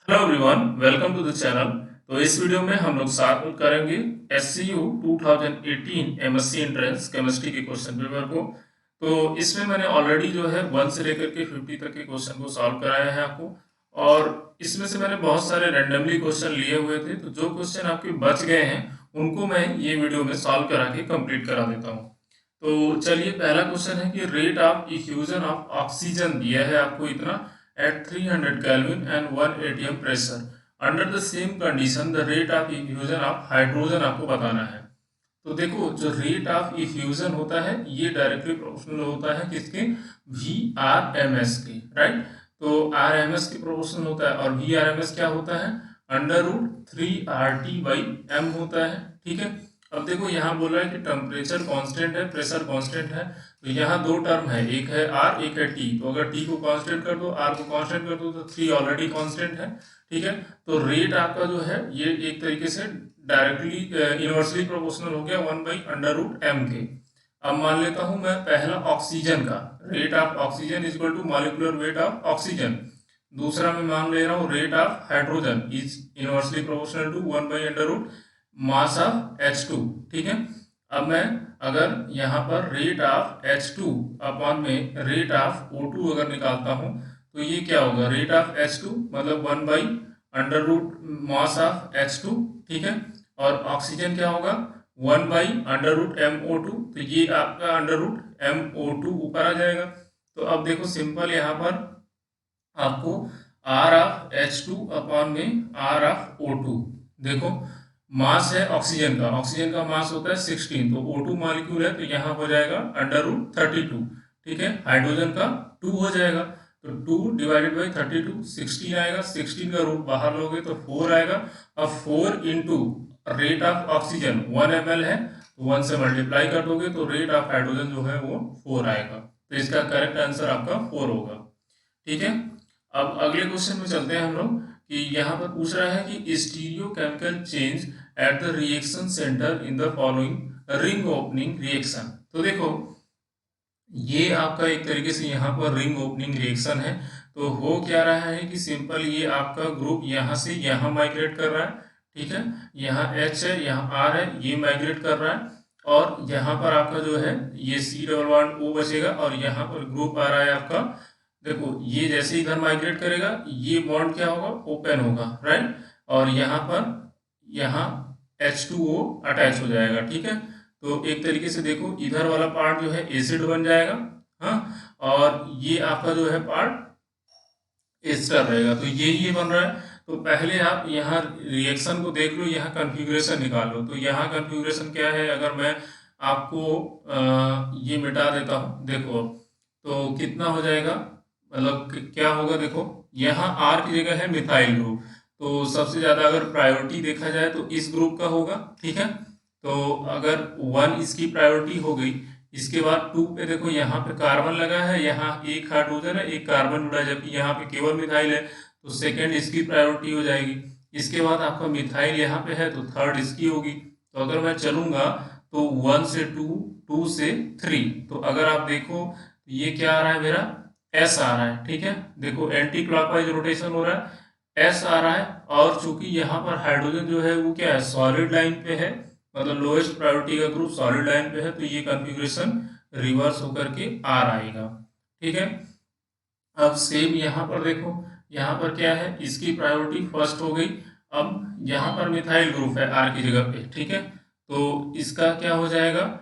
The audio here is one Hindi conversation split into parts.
Hello everyone, welcome to the channel. तो इस वीडियो में हम लोग सॉल्व करेंगे SCU 2018 MSc एंट्रेंस केमिस्ट्री के क्वेश्चन पेपर को। तो इसमें मैंने ऑलरेडी जो है 1 से लेकर के 50 तक के क्वेश्चन को सॉल्व कराया है आपको। और इसमें से मैंने बहुत सारे रैंडमली क्वेश्चन लिए हुए थे, तो जो क्वेश्चन आपके बच गए हैं उनको मैं ये वीडियो में सॉल्व करा के कंप्लीट करा देता हूँ। तो चलिए, पहला क्वेश्चन है कि rate of effusion of oxygen दिया है आपको इतना at 300 Kelvin and 1 atm pressure. Under the same condition, the rate of diffusion of hydrogen आपको बताना है। तो देखो, जो रेट ऑफ इफ्यूजन होता है ये डायरेक्टली प्रोपोर्शनल होता है किसके, VRMS के, राइट। तो RMS के प्रोपोर्शनल होता है और VRMS क्या होता है, √3RT/m होता है, ठीक है। अब देखो यहाँ बोला है कि टेम्परेचर कांस्टेंट है, प्रेशर कांस्टेंट है। तो यहाँ दो टर्म है, एक है R एक है T। तो अगर T को कांस्टेंट कर दो, R को कांस्टेंट कर दो, तो 3 ऑलरेडी कांस्टेंट है, ठीक है। तो रेट आपका जो है ये एक तरीके से डायरेक्टली इनवर्सली प्रोपोर्शनल हो गया 1/√m के। अब मान लेता हूं मैं पहला ऑक्सीजन का rate of oxygen is equal to molecular weight of oxygen. दूसरा मैं मान ले रहा हूँ rate of hydrogen is inversely proportional to 1/√m mass of H2, ठीक है। अब मैं अगर यहाँ पर रेट ऑफ H2 अपॉन में रेट ऑफ O2 अगर निकालता हूँ तो ये क्या होगा, रेट ऑफ H2 मतलब 1/√मास ऑफ H2, ठीक है। और ऑक्सीजन क्या होगा, 1/√MO2। तो ये आपका √MO2 ऊपर आ जाएगा। तो अब देखो सिंपल यहाँ पर आपको R ऑफ H2 अपॉन में R ऑफ O2, देखो मास है ऑक्सीजन का मास होता है 16, तो O2 मॉलिक्यूल है तो यहाँ हो जाएगा √32, ठीक है। हाइड्रोजन का 2 हो जाएगा, तो 2/32 16 आएगा, 16 का रूट बाहर लोगे तो 4 आएगा। अब 4 into rate of oxygen 1 ml है, तो 1 से मल्टीप्लाई कर दोगे तो रेट ऑफ हाइड्रोजन जो है वो 4 आएगा। तो इसका करेक्ट आंसर आपका 4 होगा, ठीक है। अब अगले क्वेश्चन में चलते हैं हम लोग कि यहाँ पर पूछ रहा है कि stereo chemical change at the reaction centre in the following ring opening reaction. तो देखो ये आपका एक तरीके से यहाँ पर रिंग ओपनिंग रिएक्शन है। तो हो क्या रहा है कि सिंपल ये आपका ग्रुप यहाँ से यहाँ माइग्रेट कर रहा है, ठीक है। यहाँ H है, यहाँ R है, ये माइग्रेट कर रहा है। और यहाँ पर आपका जो है ये C+O बचेगा और यहाँ पर ग्रुप आ रहा है आपका। देखो ये जैसे इधर माइग्रेट करेगा ये बॉन्ड क्या होगा, ओपन होगा, राइट। और यहाँ पर यहाँ H2O अटैच हो जाएगा, ठीक है। तो एक तरीके से देखो इधर वाला पार्ट जो है एसिड बन जाएगा, हाँ। और ये आपका जो है पार्ट एस्टर रहेगा, तो ये बन रहा है। तो पहले आप यहाँ रिएक्शन को देख लो, यहाँ कन्फिग्रेशन निकाल लो। तो यहाँ कन्फिग्रेशन क्या है, अगर मैं आपको ये मिटा देता हूँ, देखो तो कितना हो जाएगा, मतलब क्या होगा, देखो यहाँ R की जगह है मिथाइल ग्रुप। तो सबसे ज्यादा अगर प्रायोरिटी देखा जाए तो इस ग्रुप का होगा, ठीक है। तो अगर 1 इसकी प्रायोरिटी हो गई, इसके बाद 2 पे देखो यहाँ पे कार्बन लगा है, यहाँ एक हाइड्रोजन है एक कार्बन जुड़ा है, जबकि यहाँ पे केवल मिथाइल है, तो सेकेंड इसकी प्रायोरिटी हो जाएगी। इसके बाद आपका मिथाइल यहाँ पे है तो थर्ड इसकी होगी। तो अगर मैं चलूंगा तो 1 से 2, 2 से 3, तो अगर आप देखो तो ये क्या आ रहा है मेरा, S आ रहा है, ठीक है। देखो एंटी क्लॉकवाइज रोटेशन हो रहा है, S आ रहा है। और चूंकि यहाँ पर हाइड्रोजन जो है वो क्या है, सॉलिड लाइन पे है, मतलब लोएस्ट प्रायोरिटी का ग्रुप सॉलिड लाइन पे है, तो ये कॉन्फ़िगरेशन रिवर्स होकर के R आएगा, ठीक है। अब सेम यहाँ पर देखो, यहाँ पर क्या है, इसकी प्रायोरिटी फर्स्ट हो गई। अब यहाँ पर मिथाइल ग्रुप है R की जगह पे, ठीक है। तो इसका क्या हो जाएगा,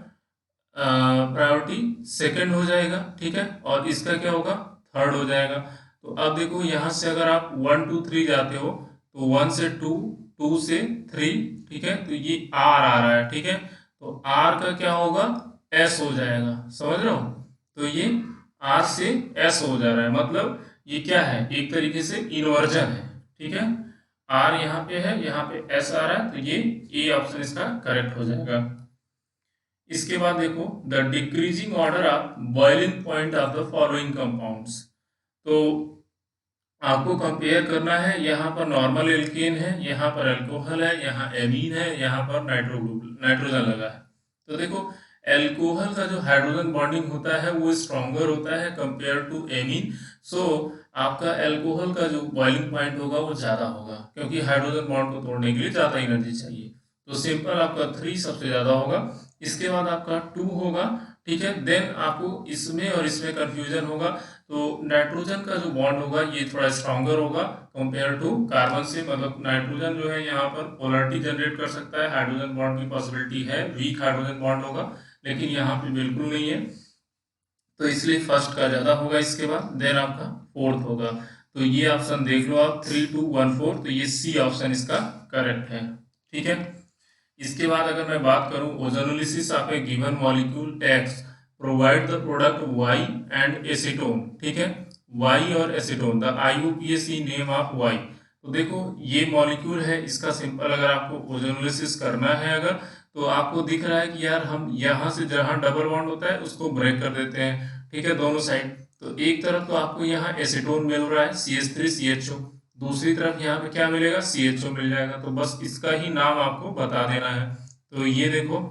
प्रायोरिटी सेकंड हो जाएगा, ठीक है। और इसका क्या होगा, थर्ड हो जाएगा। तो अब देखो यहाँ से अगर आप 1 2 3 जाते हो तो 1 से 2, 2 से 3, ठीक है। तो ये R आ रहा है, ठीक है। तो R का क्या होगा, S हो जाएगा, समझ रहे हो। तो ये R से S हो जा रहा है, मतलब ये क्या है, एक तरीके से इन्वर्जन है, ठीक है। R यहाँ पे है, यहाँ पे S आ रहा है, तो ये A ऑप्शन इसका करेक्ट हो जाएगा। इसके बाद देखो the decreasing order of boiling point of the following compounds. तो आपको कंपेयर करना है, यहाँ पर नॉर्मल एल्केन है, यहाँ पर अल्कोहल है, यहाँ एमीन है, यहाँ पर नाइट्रोजन लगा है। तो देखो एल्कोहल का जो हाइड्रोजन बॉन्डिंग होता है वो स्ट्रॉन्गर होता है कंपेयर टू एमीन। सो आपका एल्कोहल का जो बॉइलिंग पॉइंट होगा वो ज़्यादा होगा, क्योंकि हाइड्रोजन बॉन्ड को तोड़ने के लिए ज़्यादा एनर्जी चाहिए। तो सिंपल आपका 3 सबसे ज़्यादा होगा, इसके बाद आपका 2 होगा, ठीक है। देन आपको इसमें और इसमें कंफ्यूजन होगा, तो नाइट्रोजन का जो बॉन्ड होगा ये थोड़ा स्ट्रॉन्गर होगा कंपेयर टू कार्बन से, मतलब नाइट्रोजन जो है यहाँ पर पोलरिटी जनरेट कर सकता है, हाइड्रोजन बॉन्ड की पॉसिबिलिटी है, वीक हाइड्रोजन बॉन्ड होगा, लेकिन यहाँ पे बिल्कुल नहीं है। तो इसलिए फर्स्ट का ज़्यादा होगा, इसके बाद देन आपका फोर्थ होगा। तो ये ऑप्शन देख लो आप, 3 2 1 4, तो ये सी ऑप्शन इसका करेक्ट है, ठीक है। इसके बाद अगर मैं बात करूं, ozonolysis of a given molecule takes provide the product Y and acetone, ठीक है। वाई और acetone, the IUPAC name of Y. तो देखो ये मॉलिक्यूल है, इसका सिंपल अगर आपको ओजोनोलिसिस करना है अगर, तो आपको दिख रहा है कि यार हम यहाँ से जहाँ डबल बॉन्ड होता है उसको ब्रेक कर देते हैं, ठीक है, दोनों साइड। तो एक तरफ तो आपको यहाँ एसीटोन मिल रहा है CH3CHO, दूसरी तरफ यहाँ पे क्या मिलेगा, CHO मिल जाएगा। तो बस इसका ही नाम आपको बता देना है। तो ये देखो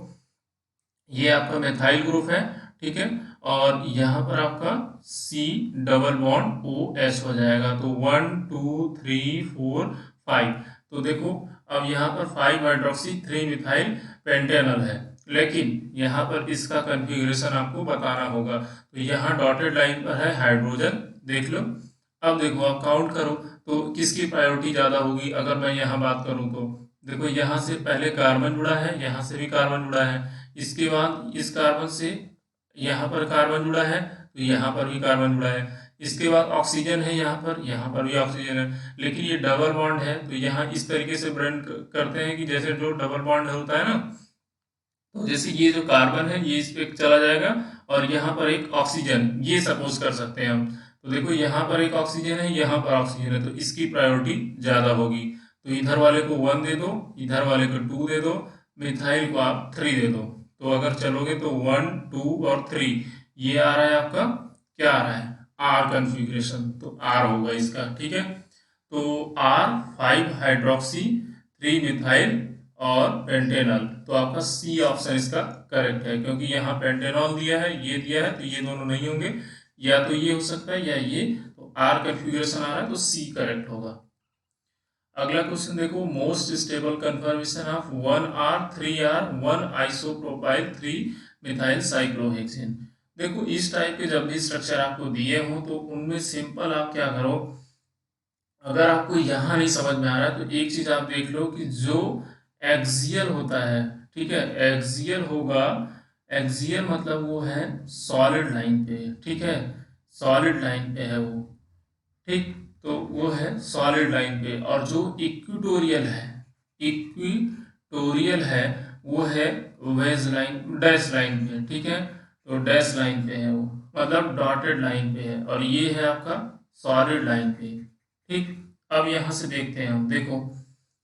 ये आपका मेथाइल ग्रुप है, ठीक है, और यहाँ पर आपका C डबल बॉन्ड OH हो जाएगा। तो 1 2 3 4 5। तो देखो अब यहाँ पर 5 हाइड्रोक्सी 3 मिथाइल पेंटेनल है, लेकिन यहाँ पर इसका कॉन्फ़िगरेशन आपको बताना होगा। तो यहाँ डॉटेड लाइन पर है हाइड्रोजन, देख लो। अब देखो आप काउंट करो तो किसकी प्रायोरिटी ज़्यादा होगी। अगर मैं यहाँ बात करूँ तो देखो यहाँ से पहले कार्बन जुड़ा है, यहाँ से भी कार्बन जुड़ा है, इसके बाद इस कार्बन से यहाँ पर कार्बन जुड़ा है, तो यहाँ पर भी कार्बन जुड़ा है, इसके बाद ऑक्सीजन है यहाँ पर भी ऑक्सीजन है। लेकिन ये डबल बॉन्ड है, तो यहाँ इस तरीके से ब्रेंड करते हैं कि जैसे जो डबल बॉन्ड होता है ना, तो जैसे ये जो कार्बन है ये इस पे चला जाएगा, और यहाँ पर एक ऑक्सीजन, ये सपोज कर सकते हैं हम। तो देखो यहाँ पर एक ऑक्सीजन है, यहाँ पर ऑक्सीजन है, तो इसकी प्रायोरिटी ज़्यादा होगी। तो इधर वाले को 1 दे दो, इधर वाले को 2 दे दो, मिथाइल को आप 3 दे दो। तो अगर चलोगे तो 1 2 और 3, ये आ रहा है आपका, क्या आ रहा है, आर कन्फिग्रेशन, तो आर होगा इसका, ठीक है। तो आर 5 हाइड्रोक्सी 3 मिथाइल और पेंटेनॉल, तो आपका सी ऑप्शन इसका करेक्ट है, क्योंकि यहाँ पेंटेनॉल दिया है, ये दिया है, तो ये दोनों नहीं होंगे, या तो ये हो सकता है या ये। तो आर कन्फिग्रेशन आ रहा है, तो सी करेक्ट होगा। अगला क्वेश्चन देखो, most stable confirmation of 1R 3R 1 isopropyl 3 methyl cyclohexane. देखो इस टाइप के जब भी स्ट्रक्चर आपको दिए हों तो उनमें सिंपल आप क्या करो, अगर आपको यहाँ नहीं समझ में आ रहा है तो एक चीज आप देख लो कि जो एक्सियल होता है, ठीक है, एक्सियल होगा, एक्सियल मतलब वो है सॉलिड लाइन पे, ठीक है, सॉलिड लाइन पे है वो, ठीक। तो वो है सॉलिड लाइन पे, और जो इक्विटोरियल है, इक्विटोरियल है वो है वेज लाइन, डैश लाइन पे, ठीक है। तो डैश लाइन पे है वो, मतलब डॉटेड लाइन पे है, और ये है आपका सॉलिड लाइन पे, ठीक। अब यहाँ से देखते हैं हम, देखो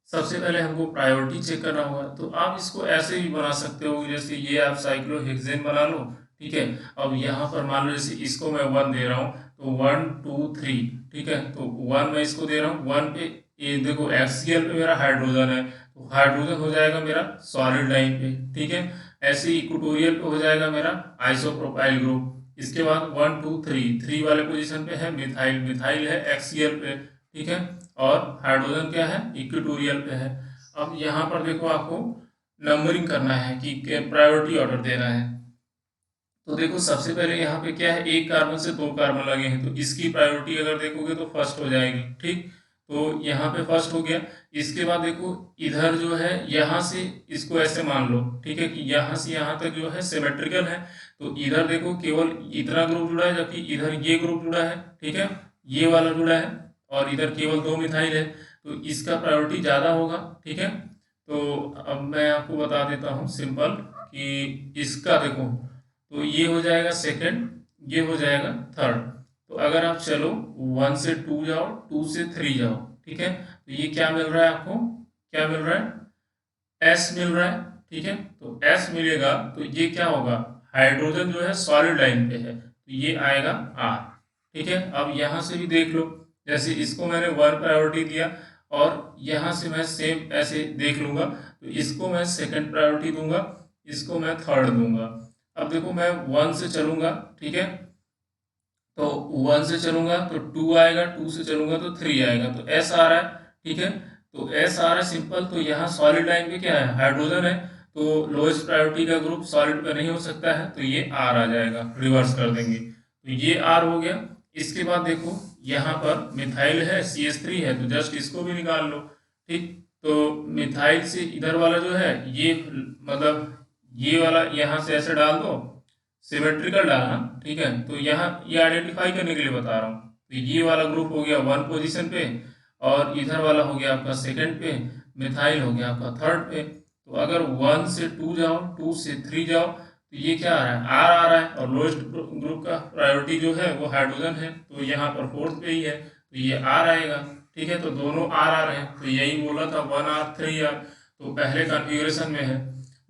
सबसे पहले हमको प्रायोरिटी चेक करना होगा। तो आप इसको ऐसे भी बना सकते हो, जैसे ये आप साइक्लोहेक्सेन बना लो, ठीक है। अब यहाँ पर मान लो जैसे इसको मैं 1 दे रहा हूँ, तो 1 2 3, ठीक है, तो 1 मैं इसको दे रहा हूँ, 1 पे ये देखो एक्सियल पे मेरा हाइड्रोजन है, तो हाइड्रोजन हो जाएगा मेरा सॉलिड लाइन पे, ठीक है। ऐसे इक्वेटोरियल पे हो जाएगा मेरा आइसोप्रोपाइल ग्रुप। इसके बाद 1 2 3 वाले पोजीशन पे है मिथाइल, मिथाइल है एक्सियल पे, ठीक है, और हाइड्रोजन क्या है, इक्वेटोरियल पे है। अब यहाँ पर देखो आपको नंबरिंग करना है कि प्रायोरिटी ऑर्डर देना है। तो देखो सबसे पहले यहाँ पे क्या है, एक कार्बन से 2 कार्बन लगे हैं, तो इसकी प्रायोरिटी अगर देखोगे तो फर्स्ट हो जाएगी, ठीक। तो यहाँ पे फर्स्ट हो गया। इसके बाद देखो इधर जो है, यहाँ से इसको ऐसे मान लो, ठीक है, कि यहाँ से यहाँ तक जो है सिमेट्रिकल है। तो इधर देखो केवल इतना ग्रुप जुड़ा है, जबकि इधर ये ग्रुप जुड़ा है, ठीक है, ये वाला जुड़ा है, और इधर केवल 2 मिथाइल है, तो इसका प्रायोरिटी ज़्यादा होगा, ठीक है। तो अब मैं आपको बता देता हूँ सिंपल कि इसका देखो, तो ये हो जाएगा सेकंड, ये हो जाएगा थर्ड। तो अगर आप चलो 1 से 2 जाओ, 2 से 3 जाओ, ठीक है, तो ये क्या मिल रहा है आपको, क्या मिल रहा है, S मिल रहा है, ठीक है। तो S मिलेगा तो ये क्या होगा, हाइड्रोजन जो है सॉलिड लाइन पे है, तो ये आएगा R, ठीक है। अब यहाँ से भी देख लो, जैसे इसको मैंने 1 प्रायोरिटी दिया, और यहाँ से मैं सेम ऐसे देख लूंगा, तो इसको मैं सेकंड प्रायोरिटी दूंगा, इसको मैं थर्ड दूंगा। अब देखो मैं 1 से चलूंगा, ठीक है, तो 1 से चलूंगा तो 2 आएगा, 2 से चलूंगा तो 3 आएगा, तो S आ रहा है। ठीक है, तो S आ रहा है सिंपल। तो यहाँ सॉलिड लाइन पे क्या है, हाइड्रोजन है, तो लोएस्ट प्रायोरिटी का ग्रुप सॉलिड पे नहीं हो सकता है, तो ये R आ जाएगा, रिवर्स कर देंगे तो ये R हो गया। इसके बाद देखो यहाँ पर मिथाइल है, CH3 है, तो जस्ट इसको भी निकाल लो। ठीक, तो मिथाइल से इधर वाला जो है ये मतलब ये वाला यहाँ से ऐसे डाल दो, सिमेट्रिकल डालना। ठीक है, तो यहाँ ये आइडेंटिफाई करने के लिए बता रहा हूँ। तो ये वाला ग्रुप हो गया 1 पोजीशन पे, और इधर वाला हो गया आपका सेकंड पे, मिथाइल हो गया आपका थर्ड पे। तो अगर 1 से 2 जाओ, 2 से 3 जाओ, तो ये क्या आ रहा है, आर आ रहा है, और लोएस्ट ग्रुप का प्रायोरिटी जो है वो हाइड्रोजन है, तो यहाँ पर फोर्थ पे ही है, तो ये आर आएगा। ठीक है, तो दोनों आर आ रहे हैं, तो यही बोला था 1R 3R, तो पहले कॉन्फ़िगरेशन में है।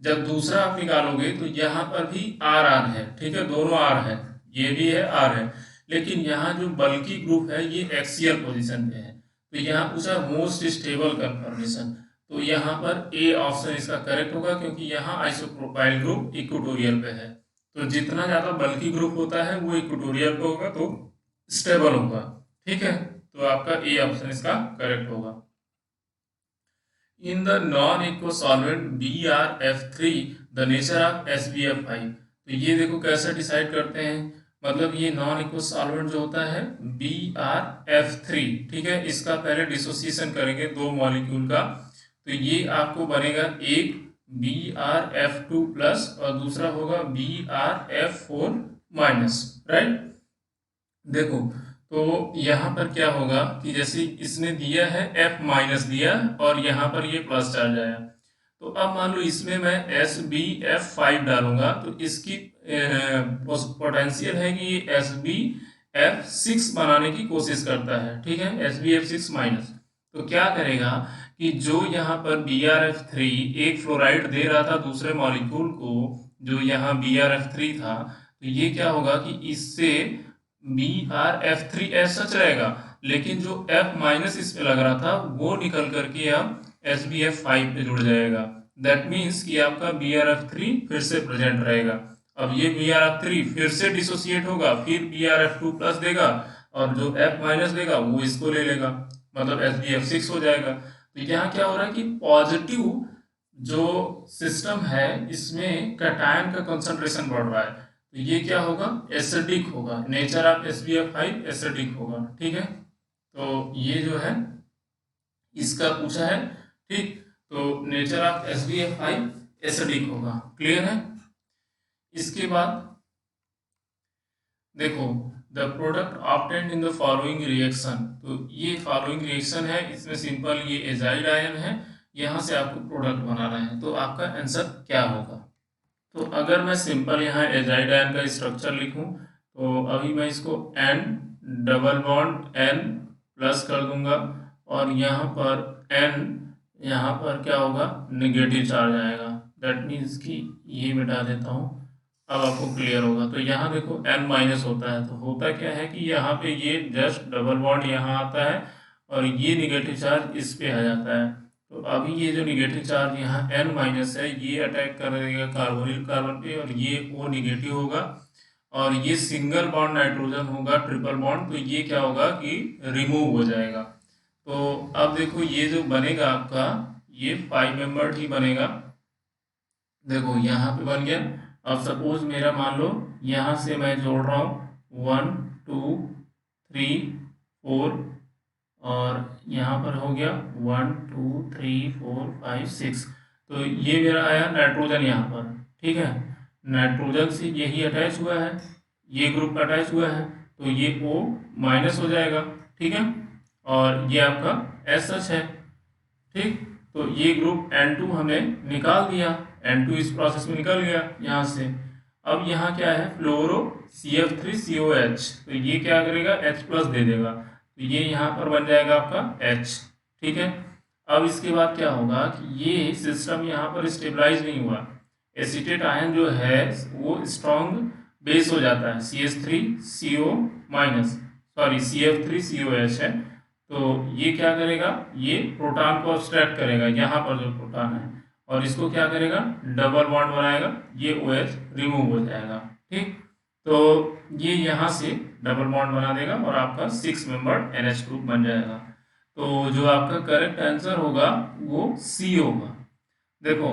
जब दूसरा आप निकालोगे तो यहाँ पर भी आर आर है। ठीक है, दोनों आर है, ये भी है आर है, लेकिन यहाँ जो बल्कि ग्रुप है ये एक्सियल पोजीशन पे है, तो यहाँ पूछा मोस्ट स्टेबल कन्फर्मेशन, तो यहाँ पर ए ऑप्शन इसका करेक्ट होगा, क्योंकि यहाँ आइसोप्रोपाइल ग्रुप इक्वेटोरियल पे है। तो जितना ज़्यादा बल्कि ग्रुप होता है वो इक्वेटोरियल पे होगा, तो स्टेबल होगा। ठीक है, तो आपका ए ऑप्शन इसका करेक्ट होगा। In the non-aqueous solvent BrF3, the nature of SbF5। तो ये देखो कैसे डिसाइड करते हैं, मतलब ये नॉन एक्वस सॉल्वेंट जो होता है BrF3, ठीक है, इसका पहले डिसोसिएशन करेंगे दो मॉलिक्यूल का, तो ये आपको बनेगा एक BrF2 प्लस और दूसरा होगा BrF4 माइनस, राइट। देखो तो यहाँ पर क्या होगा कि जैसे इसने दिया है F माइनस दिया और यहाँ पर ये प्लस चार्ज आया, तो अब मान लो इसमें मैं SbF5 डालूंगा, तो इसकी पोटेंशियल है कि ये SbF6 बनाने की कोशिश करता है। ठीक है, SbF6 माइनस, तो क्या करेगा कि जो यहाँ पर BrF3 एक फ्लोराइड दे रहा था दूसरे मॉलिक्यूल को, जो यहाँ BrF3 था, तो ये क्या होगा कि इससे BrF3 सच रहेगा, लेकिन जो F माइनस इस पे लग रहा था वो निकल करके अब SbF5 पे जुड़ जाएगा। दैट मीन्स कि आपका BrF3 फिर से प्रेजेंट रहेगा। अब ये BrF3 फिर से डिसोसिएट होगा, फिर BrF2 प्लस देगा, और जो F माइनस देगा वो इसको ले लेगा, मतलब SbF6 हो जाएगा। तो यहाँ क्या हो रहा है कि पॉजिटिव जो सिस्टम है इसमें कैटायन का कंसंट्रेशन बढ़ रहा है, तो ये क्या होगा, एसिडिक होगा, नेचर ऑफ SbF5 एसिडिक होगा। ठीक है, तो ये जो है इसका पूछा है। ठीक, तो नेचर ऑफ SbF5 एसिडिक होगा, क्लियर है। इसके बाद देखो the product obtained in the following reaction, तो ये फॉलोइंग रिएक्शन है, इसमें सिंपल ये एजाइड आयन है, यहाँ से आपको प्रोडक्ट बनाना है, तो आपका आंसर क्या होगा। तो अगर मैं सिंपल यहाँ एजाइड आयन का स्ट्रक्चर लिखूं, तो अभी मैं इसको N double bond N plus कर दूंगा, और यहाँ पर N यहाँ पर क्या होगा, नेगेटिव चार्ज आएगा, दैट मीन्स कि ये मिटा देता हूँ, अब आपको क्लियर होगा। तो यहाँ देखो N माइनस होता है, तो होता क्या है कि यहाँ पे ये जस्ट डबल बॉन्ड यहाँ आता है और ये निगेटिव चार्ज इस पे आ जाता है, तो अभी ये जो निगेटिव चार्ज यहाँ N माइनस है ये अटैक कर देगा कार्बोनिल कार्बन पे, और ये O निगेटिव होगा, और ये सिंगल बॉन्ड नाइट्रोजन होगा ट्रिपल बॉन्ड, तो ये क्या होगा कि रिमूव हो जाएगा। तो अब देखो ये जो बनेगा आपका ये 5 मेंबर्ड ही बनेगा। देखो यहाँ पे बन गया। अब सपोज मेरा मान लो यहाँ से मैं जोड़ रहा हूँ 1 2 3 4, और यहाँ पर हो गया 1 2 3 4 5 6, तो ये मेरा आया नाइट्रोजन यहाँ पर। ठीक है, नाइट्रोजन से यही अटैच हुआ है, ये ग्रुप अटैच हुआ है, तो ये O माइनस हो जाएगा। ठीक है, और ये आपका SH है। ठीक, तो ये ग्रुप N2 हमने निकाल दिया, N2 इस प्रोसेस में निकल गया यहाँ से। अब यहाँ क्या है, फ्लोरो CF3COH, तो ये क्या करेगा, H प्लस दे देगा, तो ये यहाँ पर बन जाएगा आपका H। ठीक है, अब इसके बाद क्या होगा कि ये सिस्टम यहाँ पर स्टेबलाइज नहीं हुआ, एसीटेट आयन जो है वो स्ट्रॉन्ग बेस हो जाता है, CH3CO माइनस, सॉरी CF3COH है, तो ये क्या करेगा, ये प्रोटॉन को अब्स्ट्रैक्ट करेगा यहाँ पर जो प्रोटॉन है, और इसको क्या करेगा, डबल बॉन्ड बनाएगा, ये OH रिमूव हो जाएगा। ठीक, तो ये यहाँ से डबल बॉन्ड बना देगा और आपका 6 मेंबर्ड NH ग्रुप बन जाएगा। तो जो आपका करेक्ट आंसर होगा वो सी होगा। देखो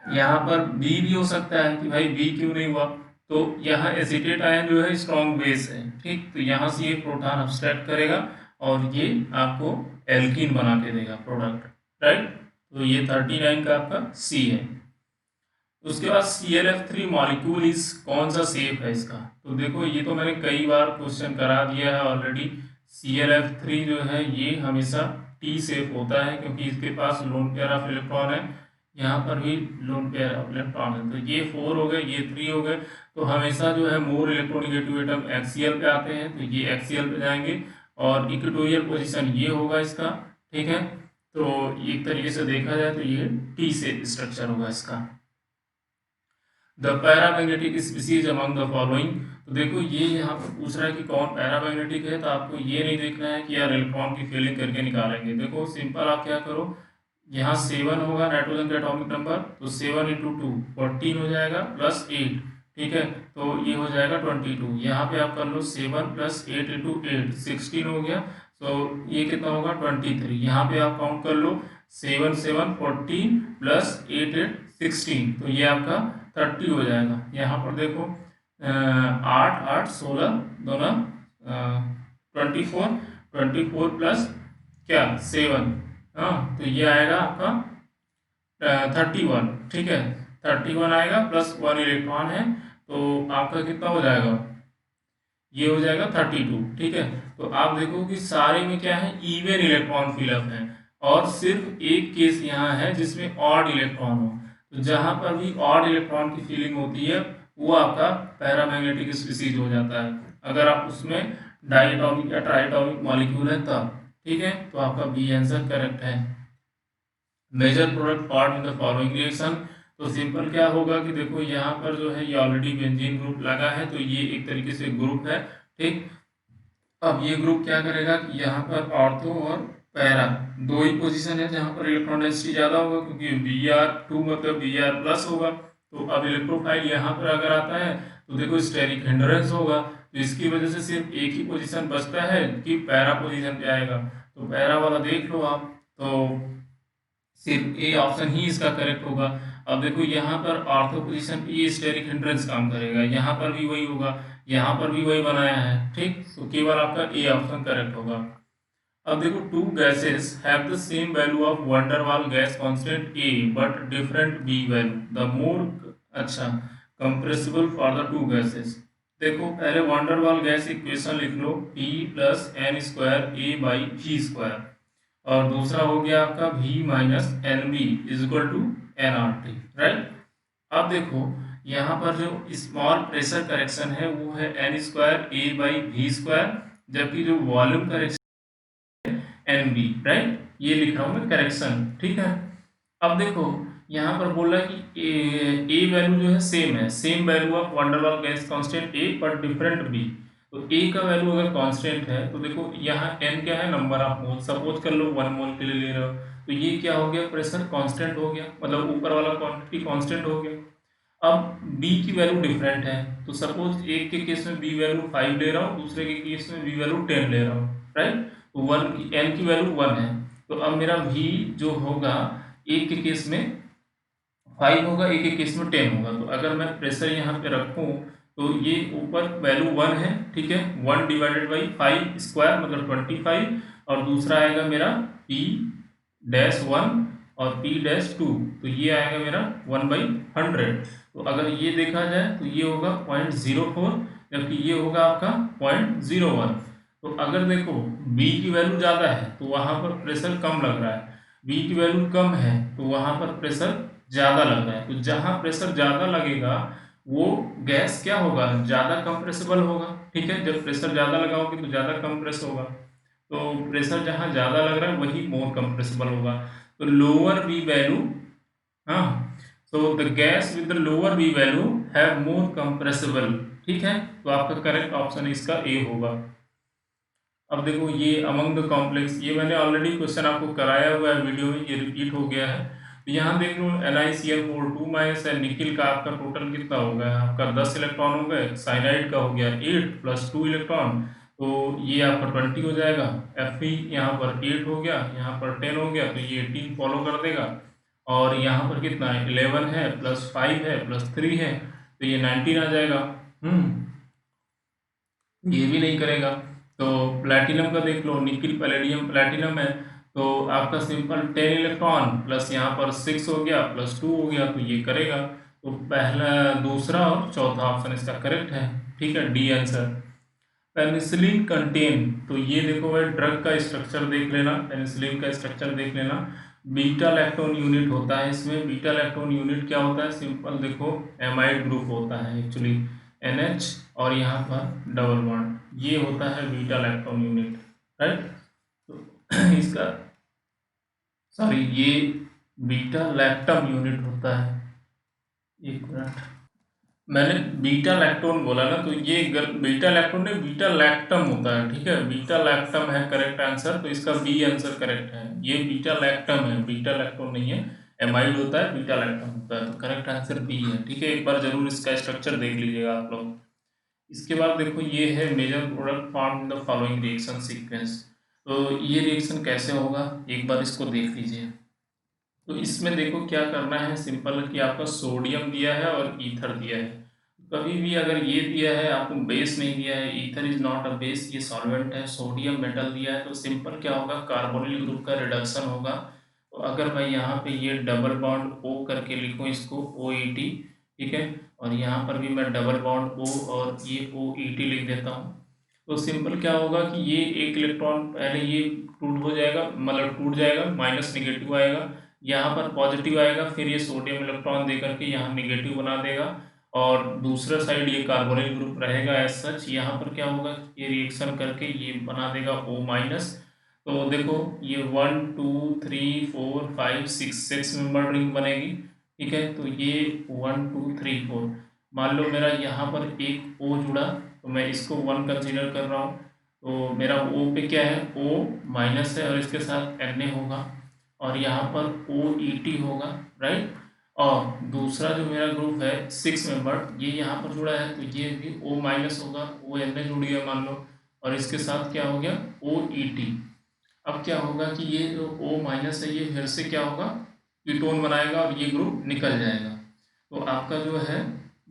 यहाँ पर बी भी हो सकता है कि भाई बी क्यों नहीं हुआ, तो यहाँ एसिटेट आयन जो है स्ट्रॉन्ग बेस है, ठीक, तो यहाँ से ये प्रोटॉन अब्स्ट्रैक्ट करेगा और ये आपको एल्कीन बना के देगा प्रोडक्ट, राइट। तो ये 39 का आपका सी है। उसके बाद ClF3 मॉलिक्यूल इस कौन सा शेप है इसका, तो देखो ये तो मैंने कई बार क्वेश्चन करा दिया है ऑलरेडी। ClF3 जो है ये हमेशा टी शेप होता है क्योंकि इसके पास लोन पेयर ऑफ इलेक्ट्रॉन है, यहाँ पर भी लोन पेयर ऑफ इलेक्ट्रॉन है, तो ये 4 हो गए, ये 3 हो गए, तो हमेशा जो है मोर इलेक्ट्रोनिगेटिव एटम एक्सियल पे आते हैं, तो ये एक्सियल पे जाएंगे और इक्वेटोरियल पोजीशन ये होगा इसका, ठीक है। तो एक तरीके से देखा जाए तो ये टी शेप स्ट्रक्चर होगा इसका। The paramagnetic species among the following, तो देखो ये यहाँ पर पूछ रहा है कि कौन पैरामैग्नेटिक है, तो आपको ये नहीं देखना है कि यार इलेक्ट्रॉन की फीलिंग करके निकालेंगे। देखो सिंपल आप क्या करो, यहाँ 7 होगा नाइट्रोजन का एटॉमिक नंबर, तो 7 × 2 14 हो जाएगा प्लस 8, ठीक है, तो ये हो जाएगा 22। यहाँ पे आप कर लो 7 + 8 × 8 16 हो गया, तो ये कितना होगा 23। यहाँ पे आप काउंट कर लो 7 7 14 + 8 8 16, तो ये आपका 30 हो जाएगा। यहाँ पर देखो 8 8 16 दोनों 24 24 प्लस क्या 7, हाँ, तो ये आएगा आपका 31, ठीक है, 31 आएगा प्लस 1 इलेक्ट्रॉन है, तो आपका कितना हो जाएगा, ये हो जाएगा 32, ठीक है। तो आप देखो कि सारे में क्या है, इवन इलेक्ट्रॉन फिलअप है और सिर्फ एक केस यहाँ है जिसमें ऑड इलेक्ट्रॉन हो, तो जहां पर भी ऑड इलेक्ट्रॉन की फीलिंग होती है वो आपका पैरामैग्नेटिक स्पीसीज हो जाता है, अगर आप उसमें डायटॉमिक या ट्राइटॉमिक मॉलिक्यूल है तब, ठीक है, तो आपका बी आंसर करेक्ट है। Major product part in the following reaction, तो सिंपल क्या होगा कि देखो यहाँ पर जो है ये ऑलरेडी बेंजीन ग्रुप लगा है, तो ये एक तरीके से ग्रुप है, ठीक। अब ये ग्रुप क्या करेगा कि यहाँ पर ऑर्थो और पैरा दो ही पोजीशन है जहाँ पर इलेक्ट्रॉन डेंसिटी ज्यादा होगा, क्योंकि Br2 मतलब Br+ होगा, तो अब इलेक्ट्रोफाइल यहाँ पर अगर आता है तो देखो स्टेरिक हिंड्रेंस होगा, तो इसकी वजह से सिर्फ एक ही पोजीशन बचता है कि पैरा पोजीशन पे आएगा, तो पैरा वाला देख लो आप, तो सिर्फ ए ऑप्शन ही इसका करेक्ट होगा। अब देखो यहाँ पर ऑर्थो पोजीशन पे ये स्टेरिक हिंड्रेंस काम करेगा, यहाँ पर भी वही होगा, यहाँ पर भी वही बनाया है, ठीक, तो केवल आपका ए ऑप्शन करेक्ट होगा। अब देखो two gases have the same value of van der वाल gas constant A but different B value, the more अच्छा compressible for the two gases. देखो पहले वैन डर वाल गैस इक्वेशन लिख लो, P + n² A/v², और दूसरा हो गया आपका V - Nb = nRT, राइट। अब देखो यहाँ पर जो स्मॉल प्रेशर करेक्शन है वो है n² A/v², जबकि जो वॉल्यूम करेक्शन Nb, राइट, ये लिख रहा हूँ मैं करेक्शन, ठीक है। अब देखो यहाँ पर बोल रहा है कि ए वैल्यू जो है same value of van der वाल gas constant A but different b, तो ए का वैल्यू अगर कांस्टेंट है तो देखो यहाँ n क्या है, नंबर ऑफ मोल, सपोज कर लो 1 मोल के लिए ले रहे हो, तो ये क्या हो गया, प्रेशर कांस्टेंट हो गया, मतलब ऊपर वाला क्वांटिटी कांस्टेंट हो गया। अब b की वैल्यू डिफरेंट है, तो सपोज एक के केस में b वैल्यू 5 ले रहा हूँ, दूसरे के केस में b वैल्यू 10 ले रहा हूँ, राइट, तो 1 n की वैल्यू 1 है, तो अब मेरा v जो होगा एक के केस में 5 होगा, एक के केस में 10 होगा, तो अगर मैं प्रेशर यहाँ पे रखूँ तो ये ऊपर वैल्यू 1 है, ठीक है, 1 / 5² मतलब 25, और दूसरा आएगा मेरा P-1 और P-2, तो ये आएगा मेरा 1/100, तो अगर ये देखा जाए तो ये होगा 0.04, जबकि ये होगा आपका 0.01, तो अगर देखो B की वैल्यू ज़्यादा है तो वहाँ पर प्रेशर कम लग रहा है, B की वैल्यू कम है तो वहाँ पर प्रेशर ज़्यादा लग रहा है, तो जहाँ प्रेशर ज़्यादा लगेगा वो गैस क्या होगा, ज़्यादा कंप्रेसिबल होगा, ठीक है, जब प्रेशर ज़्यादा लगाओगे तो ज़्यादा कंप्रेस होगा, तो प्रेशर जहाँ ज़्यादा लग रहा है वही मोर कंप्रेसिबल होगा, तो लोअर बी वैल्यू, हाँ, so the gas with the lower b value have more compressible, ठीक है, तो आपका करेक्ट ऑप्शन इसका ए होगा। अब देखो ये अमंग द कॉम्प्लेक्स, ये मैंने ऑलरेडी क्वेश्चन आपको कराया हुआ है वीडियो में, ये रिपीट हो गया है, तो यहाँ देख लो NiCl4 2 माइनस है, निकिल का आपका टोटल कितना हो गया, आपका 10 इलेक्ट्रॉन हो गए, साइनाइड का हो गया 8 प्लस 2 इलेक्ट्रॉन, तो ये आपका 20 हो जाएगा। Fe यहाँ पर 8 हो गया, यहाँ पर 10 हो गया, तो ये 18 फॉलो कर देगा। और यहाँ पर कितना है, 11 है प्लस 5 है प्लस 3 है, तो ये 19 आ जाएगा। ये भी नहीं करेगा। तो प्लैटिनम का देख लो, निकिल पैलेडियम प्लैटिनम है, तो आपका सिंपल 10 इलेक्ट्रॉन प्लस यहाँ पर 6 हो गया प्लस 2 हो गया, तो ये करेगा। तो पहला, दूसरा और चौथा ऑप्शन इसका करेक्ट है। ठीक है, डी आंसर। पेनिसिलिन कंटेन, तो ये देखो भाई ड्रग का स्ट्रक्चर देख लेना, पेनिसिलिन का स्ट्रक्चर देख लेना। बीटा लैक्टोन यूनिट होता है इसमें। बीटा लैक्टोन यूनिट क्या होता है, सिंपल देखो एमाइड ग्रुप होता है एक्चुअली, NH और यहाँ पर डबल बॉन्ड, ये होता है बीटा लैक्टोन यूनिट, राइट। तो इसका, सॉरी, ये बीटा लैक्टम यूनिट होता है। एक मिनट, मैंने बीटा लैक्टोन बोला ना, तो ये बीटा लैक्टोन नहीं, बीटा लैक्टम होता है। ठीक है, बीटा लैक्टम है करेक्ट आंसर, तो इसका बी आंसर करेक्ट है। ये बीटा लैक्टम है, बीटा लैक्टोन नहीं है, एमाइड होता है, बीटा लैक्टम होता है, तो करेक्ट आंसर बी है। ठीक है, एक बार जरूर इसका स्ट्रक्चर देख लीजिएगा आप लोग। इसके बाद देखो, ये है major product form in the following reaction sequence. तो ये रिएक्शन कैसे होगा, एक बार इसको देख लीजिए। तो इसमें देखो क्या करना है, सिंपल कि आपका सोडियम दिया है और ईथर दिया है। कभी भी अगर ये दिया है आपको, बेस नहीं दिया है, ether is not a base, ये सॉल्वेंट है, सोडियम मेटल दिया है, तो सिंपल क्या होगा, कार्बोनिल ग्रुप का रिडक्शन होगा। तो अगर मैं यहाँ पे ये डबल बॉन्ड O करके लिखूँ इसको OET, ठीक है, और यहाँ पर भी मैं डबल बॉन्ड O और ये OET लिख देता हूँ। तो सिंपल क्या होगा कि ये एक इलेक्ट्रॉन पहले ये टूट हो जाएगा, मतलब टूट जाएगा, माइनस निगेटिव आएगा, यहाँ पर पॉजिटिव आएगा, फिर ये सोडियम इलेक्ट्रॉन दे करके यहाँ निगेटिव बना देगा, और दूसरा साइड ये कार्बोनिल ग्रुप रहेगा एज सच। यहाँ पर क्या होगा, ये रिएक्शन करके ये बना देगा O माइनस। तो देखो ये 1 2 3 4 5 6 मेंबर रिंग बनेगी। ठीक है, तो ये 1 2 3 4, मान लो मेरा यहाँ पर एक O जुड़ा, तो मैं इसको 1 कंसीडर कर रहा हूँ। तो मेरा O पे क्या है, O माइनस है और इसके साथ Na होगा, और यहाँ पर OET होगा, राइट। और दूसरा जो मेरा ग्रुप है 6 मेंबर, ये यहाँ पर जुड़ा है, तो ये भी O माइनस होगा, Na जुड़ गया मान लो, और इसके साथ क्या हो गया, OET। अब क्या होगा कि ये जो O माइनस है ये फिर से क्या होगा, कीटोन बनाएगा और ये ग्रुप निकल जाएगा। तो आपका जो है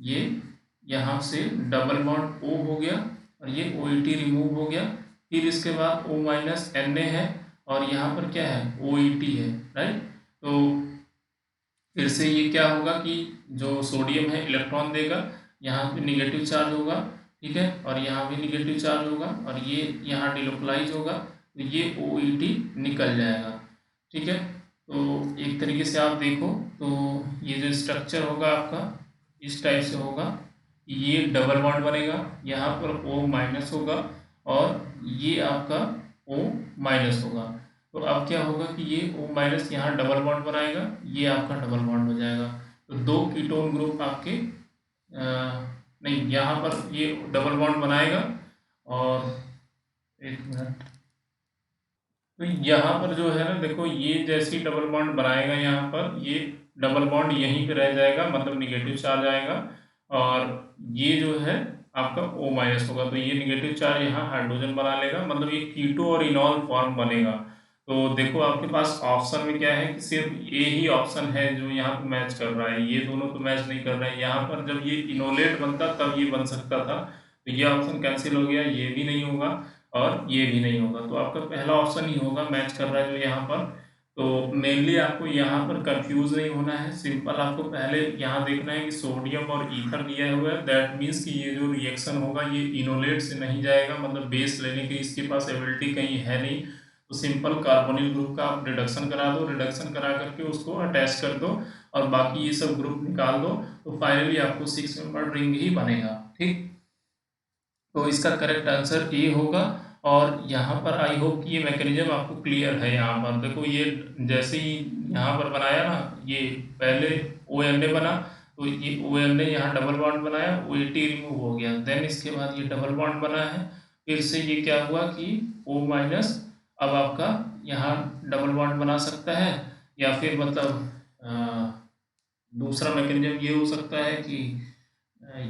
ये यहाँ से डबल बॉन्ड O हो गया और ये OET रिमूव हो गया। फिर इसके बाद O माइनस Na है और यहाँ पर क्या है, OET है, राइट। तो फिर से ये क्या होगा कि जो सोडियम है इलेक्ट्रॉन देगा, यहाँ पे निगेटिव चार्ज होगा, ठीक है, और यहाँ भी निगेटिव चार्ज होगा, और ये यहाँ डिलोकलाइज होगा, तो ये OET निकल जाएगा। ठीक है, तो एक तरीके से आप देखो तो ये जो स्ट्रक्चर होगा आपका इस टाइप से होगा, ये डबल बॉन्ड बनेगा, यहाँ पर O माइनस होगा और ये आपका O माइनस होगा। तो अब क्या होगा कि ये O माइनस यहाँ डबल बॉन्ड बनाएगा, ये आपका डबल बॉन्ड हो जाएगा। तो दो कीटोन ग्रुप आपके नहीं, यहाँ पर ये डबल बॉन्ड बनाएगा, और एक मिनट, तो यहाँ पर जो है ना देखो, ये जैसे डबल बॉन्ड बनाएगा यहाँ पर, ये डबल बॉन्ड यहीं पे रह जाएगा, मतलब निगेटिव चार्ज आएगा, और ये जो है आपका O माइनस होगा, तो ये निगेटिव चार्ज यहाँ हाइड्रोजन बना लेगा, मतलब ये कीटो और इनॉल फॉर्म बनेगा। तो देखो आपके पास ऑप्शन में क्या है कि सिर्फ ये ही ऑप्शन है जो यहाँ पे मैच कर रहा है, ये दोनों तो मैच नहीं कर रहे हैं। यहाँ पर जब ये इनोलेट बनता तब ये बन सकता था, तो ये ऑप्शन कैंसिल हो गया, ये भी नहीं होगा और ये भी नहीं होगा, तो आपका पहला ऑप्शन ही होगा, मैच कर रहा है जो यहाँ पर। तो मेनली आपको यहाँ पर कंफ्यूज नहीं होना है, सिंपल आपको पहले यहाँ देखना है कि सोडियम और ईथर दिया हुआ है, दैट मीन्स कि ये जो रिएक्शन होगा ये इनोलेट से नहीं जाएगा, मतलब बेस लेने की इसके पास एबिलिटी कहीं है नहीं। तो सिंपल कार्बोनिल ग्रुप का आप रिडक्शन करा दो, रिडक्शन करा करके उसको अटैच कर दो और बाकी ये सब ग्रुप निकाल दो, तो फाइनली आपको 6 मेंबर रिंग ही बनेगा। ठीक, तो इसका करेक्ट आंसर ए होगा। और यहाँ पर आई होप कि ये मैकेनिज्म आपको क्लियर है। यहाँ पर देखो, ये जैसे ही यहाँ पर बनाया ना, ये पहले ONA बना, तो ये ONA यहाँ डबल बॉन्ड बनाया, OET रिमूव हो गया, देन इसके बाद ये डबल बॉन्ड बना है, फिर से ये क्या हुआ कि O माइनस अब आपका यहाँ डबल बॉन्ड बना सकता है, या फिर मतलब दूसरा मैकेनिज्म ये हो सकता है कि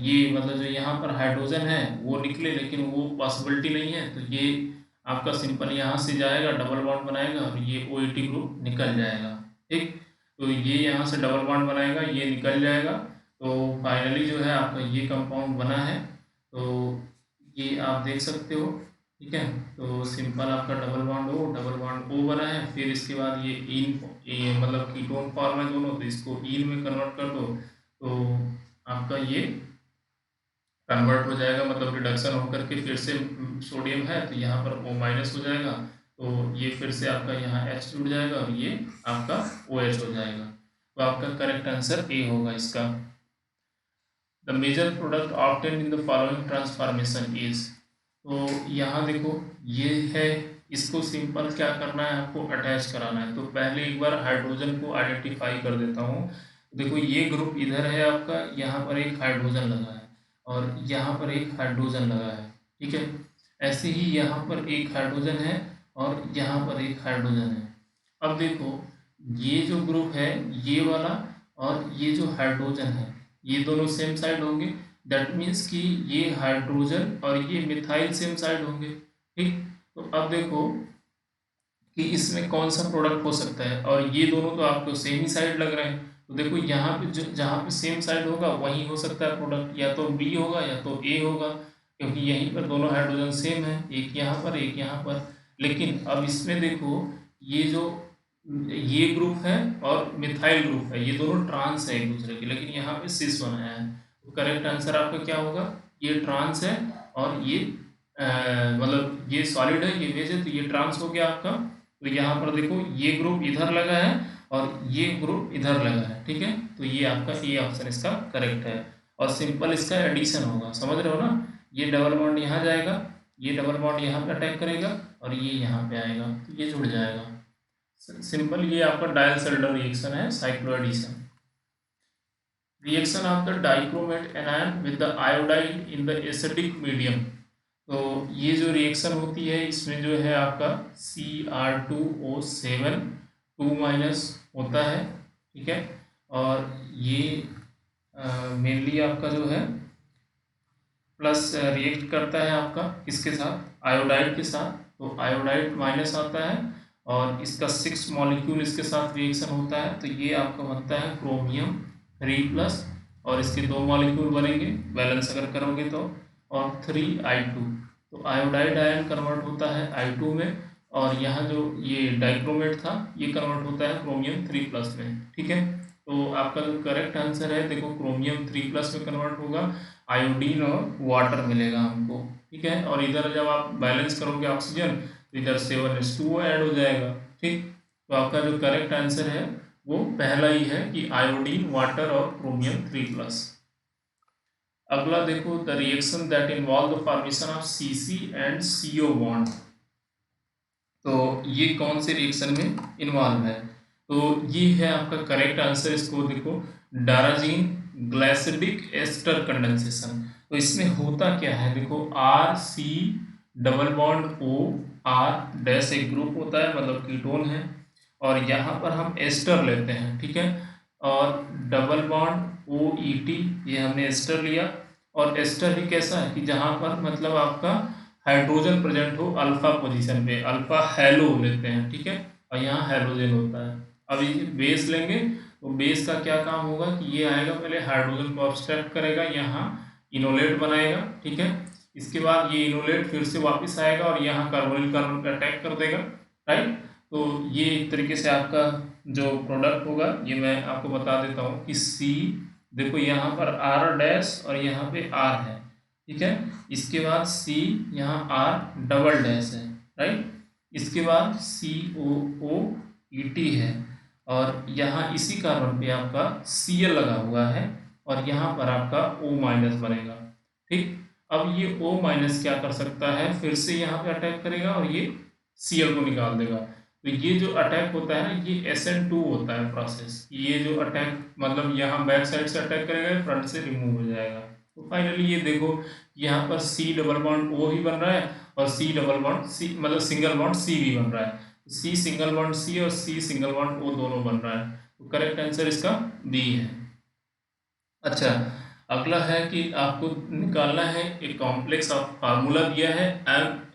ये मतलब जो यहाँ पर हाइड्रोजन है वो निकले, लेकिन वो पॉसिबिलिटी नहीं है, तो ये आपका सिंपल यहाँ से जाएगा, डबल बॉन्ड बनाएगा और ये OH ग्रुप निकल जाएगा। ठीक, तो ये यहाँ से डबल बॉन्ड बनाएगा, ये निकल जाएगा, तो फाइनली जो है आपका ये कंपाउंड बना है। तो ये आप देख सकते हो। ठीक है, तो सिंपल आपका डबल बॉन्ड O बना है। फिर इसके बाद ये मतलब कीटोन फॉर्म है दोनों, तो इसको ईन में कन्वर्ट कर दो, तो आपका ये कन्वर्ट हो जाएगा, मतलब रिडक्शन होकर के फिर से सोडियम है तो यहाँ पर O- हो जाएगा, तो ये फिर से आपका यहाँ H जुड़ जाएगा और ये आपका OH हो जाएगा। तो आपका करेक्ट आंसर A होगा इसका। The major product obtain in the following transformation is, तो यहाँ देखो ये है, इसको सिंपल क्या करना है, आपको अटैच कराना है। तो पहले एक बार हाइड्रोजन को आइडेंटिफाई कर देता हूँ। देखो ये ग्रुप इधर है आपका, यहाँ पर एक हाइड्रोजन लगा है और यहाँ पर एक हाइड्रोजन लगा है। ठीक है, ऐसे ही यहाँ पर एक हाइड्रोजन है और यहाँ पर एक हाइड्रोजन है। अब देखो ये जो ग्रुप है ये वाला और ये जो हाइड्रोजन है ये दोनों सेम साइड होंगे, दैट मीन्स कि ये हाइड्रोजन और ये मिथाइल सेम साइड होंगे। ठीक, तो अब देखो कि इसमें कौन सा प्रोडक्ट हो सकता है, और ये दोनों तो आपको सेम ही साइड लग रहे हैं। तो देखो यहाँ पे जहाँ पे सेम साइड होगा वहीं हो सकता है प्रोडक्ट, या तो बी होगा या तो ए होगा, क्योंकि यहीं पर दोनों हाइड्रोजन सेम है, एक यहाँ पर एक यहाँ पर। लेकिन अब इसमें देखो ये जो ये ग्रुप है और मिथाइल ग्रुप है, ये दोनों ट्रांस है एक दूसरे के, लेकिन यहाँ पे सिस बनाया है। तो करेक्ट आंसर आपका क्या होगा, ये ट्रांस है और ये मतलब ये सॉलिड है, ये बेस है, तो ये ट्रांस हो गया आपका। तो यहाँ पर देखो ये ग्रुप इधर लगा है और ये ग्रुप इधर लगा है। ठीक है, तो ये आपका ये ऑप्शन इसका करेक्ट है, और सिंपल इसका एडिशन होगा, समझ रहे हो ना। ये डबल बॉन्ड यहाँ जाएगा, ये डबल बॉन्ड यहाँ पे अटैक करेगा और ये यहाँ पे आएगा, तो ये जुड़ जाएगा। सिंपल ये आपका डायल्सल्डर रिएक्शन है, cycloaddition. Reaction of the dichromate anion with the iodide in the acidic medium, तो ये जो रिएक्शन होती है इसमें जो है आपका Cr2O7 2- होता है। ठीक है, और ये मेनली आपका जो है प्लस रिएक्ट करता है आपका किसके साथ, आयोडाइड के साथ, तो आयोडाइड माइनस आता है और इसका 6 मॉलिक्यूल इसके साथ रिएक्शन होता है, तो ये आपका बनता है क्रोमियम 3+, और इसके 2 मॉलिक्यूल बनेंगे बैलेंस अगर करोगे तो, और 3I2, तो आयोडाइड आयन कन्वर्ट होता है I2 में, और यहाँ जो ये डाइक्रोमेट था ये कन्वर्ट होता है क्रोमियम 3+ में। ठीक है, तो आपका जो करेक्ट आंसर है देखो क्रोमियम 3+ में कन्वर्ट होगा, आयोडीन और वाटर मिलेगा हमको। ठीक है, और इधर जब आप बैलेंस करोगे ऑक्सीजन तो इधर 7:2 ऐड हो जाएगा। ठीक, तो आपका जो करेक्ट आंसर है वो पहला ही है कि आयोडीन, वाटर और क्रोमियम 3+। अगला देखो the reaction that involve the formation of Cc and CO bond, तो ये कौन से रिएक्शन में इन्वॉल्व है, तो ये है आपका करेक्ट आंसर। इसको देखो डायराजीन ग्लाइसिडिक एस्टर कंडेंसेशन, तो इसमें होता क्या है देखो RC double bond O R dash एक ग्रुप होता है, मतलब कीटोन है, और यहाँ पर हम एस्टर लेते हैं। ठीक है, और डबल बॉन्ड OET ये हमने एस्टर लिया, और एस्टर भी कैसा है कि जहाँ पर मतलब आपका हाइड्रोजन प्रेजेंट हो अल्फा पोजीशन पे, अल्फा हेलो लेते हैं। ठीक है, और यहाँ हेलोजन होता है। अब ये बेस लेंगे तो बेस का क्या काम होगा कि ये आएगा पहले हाइड्रोजन को ऑब्स्ट्रैक्ट करेगा, यहाँ इनोलेट बनाएगा। ठीक है, इसके बाद ये इनोलेट फिर से वापस आएगा और यहाँ कार्बोनिल कार्बन पर अटैक कर देगा। राइट, तो ये एक तरीके से आपका जो प्रोडक्ट होगा ये मैं आपको बता देता हूँ कि C देखो यहाँ पर R डैश और यहाँ पे R है। ठीक है, इसके बाद C यहाँ R डबल डैश है। राइट, इसके बाद COOET है, और यहाँ इसी कार्बन पे आपका Cl लगा हुआ है, और यहाँ पर आपका O- बनेगा। ठीक, अब ये O- क्या कर सकता है, फिर से यहाँ पे अटैक करेगा और ये Cl को निकाल देगा। तो ये जो अटैक होता है ना ये SN2 होता है प्रोसेस, ये जो अटैक मतलब यहाँ बैक साइड से अटैक करेगा, फ्रंट से रिमूव हो जाएगा। तो फाइनली ये देखो यहाँ पर C डबल बॉन्ड O भी बन रहा है और C डबल बॉन्ड C मतलब सिंगल बॉन्ड C भी बन रहा है। C सिंगल बॉन्ड C और C सिंगल बॉन्ड O दोनों बन रहा है। तो करेक्ट आंसर इसका बी है। अच्छा, अगला है कि आपको निकालना है एक कॉम्प्लेक्स फार्मूला दिया है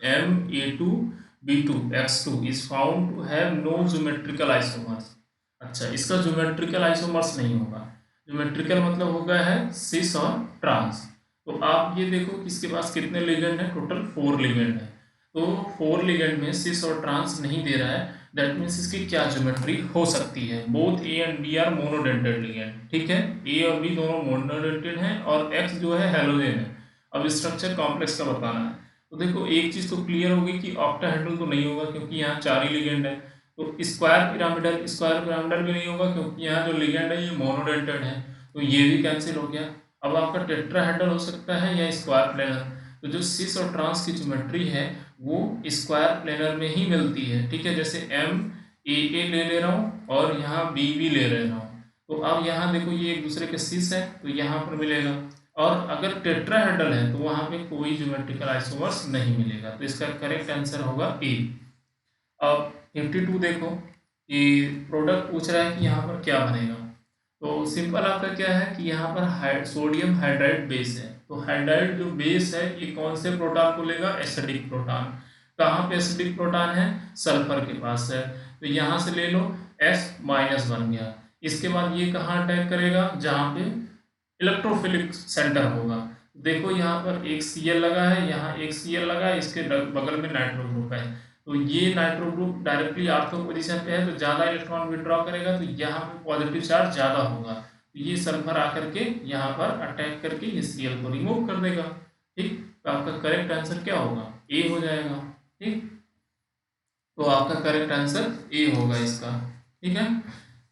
M a2b2x2 is found to have no geometrical isomers. अच्छा, इसका ज्योमेट्रिकल आइसोमर्स नहीं होगा। ज्योमेट्रिकल मतलब होगा है सिस और ट्रांस। तो आप ये देखो कि इसके पास कितने लिगेंड है, टोटल 4 लिगेंड है। तो 4 लिगेंड में सिस और ट्रांस नहीं दे रहा है, दैट मीन्स इसकी क्या ज्योमेट्री हो सकती है। Both A and B are monodentate ligand, ठीक है, ए और बी दोनों मोनोडेंटेड हैं और एक्स जो है हेलोजन है। अब स्ट्रक्चर कॉम्प्लेक्स का बताना है। तो देखो एक चीज तो क्लियर होगी कि ऑक्टाहेड्रल तो नहीं होगा क्योंकि यहाँ 4 ही लिगेंड है। तो स्क्वायर पिरामिडल भी नहीं होगा क्योंकि यहाँ जो लिगेंड है ये मोनोडेंटेड है, तो ये भी कैंसिल हो गया। अब आपका टेट्राहेड्रल हो सकता है या स्क्वायर प्लेनर। तो जो सिस और ट्रांस की ज्योमेट्री है वो स्क्वायर प्लेनर में ही मिलती है, ठीक है। जैसे एम ए ले रहा हूँ और यहाँ बी भी ले रहा हूँ। तो अब यहाँ देखो ये एक दूसरे के सिस है तो यहाँ पर मिलेगा। और अगर टेट्राहेड्रल है तो वहाँ पे कोई ज्योमेट्रिकल आइसोमर्स नहीं मिलेगा, तो इसका करेक्ट आंसर होगा ए। अब 52 देखो कि प्रोडक्ट पूछ रहा है कि यहाँ पर क्या बनेगा। तो सिंपल आपका क्या है कि यहाँ पर सोडियम हाइड्राइड बेस है। तो हाइड्राइड जो बेस है ये कौन से प्रोटॉन को लेगा, एसिडिक प्रोटॉन। कहाँ पे एसिडिक प्रोटॉन है, सल्फर के पास है, तो यहाँ से ले लो S- बन गया। इसके बाद ये कहाँ अटैक करेगा, जहाँ पे इलेक्ट्रोफिलिक सेंटर होगा। देखो यहाँ पर एक Cl लगा है, यहाँ एक Cl लगा है, इसके बगल में नाइट्रो ग्रुप है। तो ये nitro group directly ortho position पे है तो ज्यादा इलेक्ट्रॉन विड्रॉ करेगा, तो यहाँ पे पॉजिटिव चार्ज ज्यादा होगा। तो ये सल्फर आकर के यहाँ पर अटैक करके ये Cl को रिमूव कर देगा। ठीक, तो आपका करेक्ट आंसर क्या होगा, ए हो जाएगा। ठीक, तो आपका करेक्ट आंसर ए होगा इसका। ठीक है,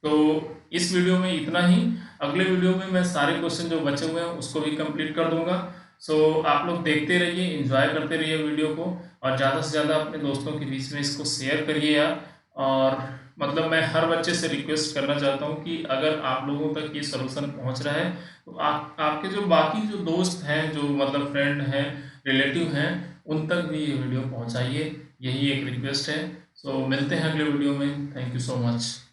तो इस वीडियो में इतना ही। अगले वीडियो में मैं सारे क्वेश्चन जो बचे हुए हैं उसको भी कंप्लीट कर दूंगा। सो आप लोग देखते रहिए, एंजॉय करते रहिए वीडियो को, और ज़्यादा से ज़्यादा अपने दोस्तों के बीच में इसको शेयर करिए यार। और मतलब मैं हर बच्चे से रिक्वेस्ट करना चाहता हूँ कि अगर आप लोगों तक ये सोल्यूशन पहुँच रहा है तो आपके जो बाकी जो दोस्त हैं, जो मतलब फ्रेंड हैं, रिलेटिव हैं, उन तक भी ये वीडियो पहुँचाइए। यही एक रिक्वेस्ट है। सो मिलते हैं अगले वीडियो में। Thank you so much.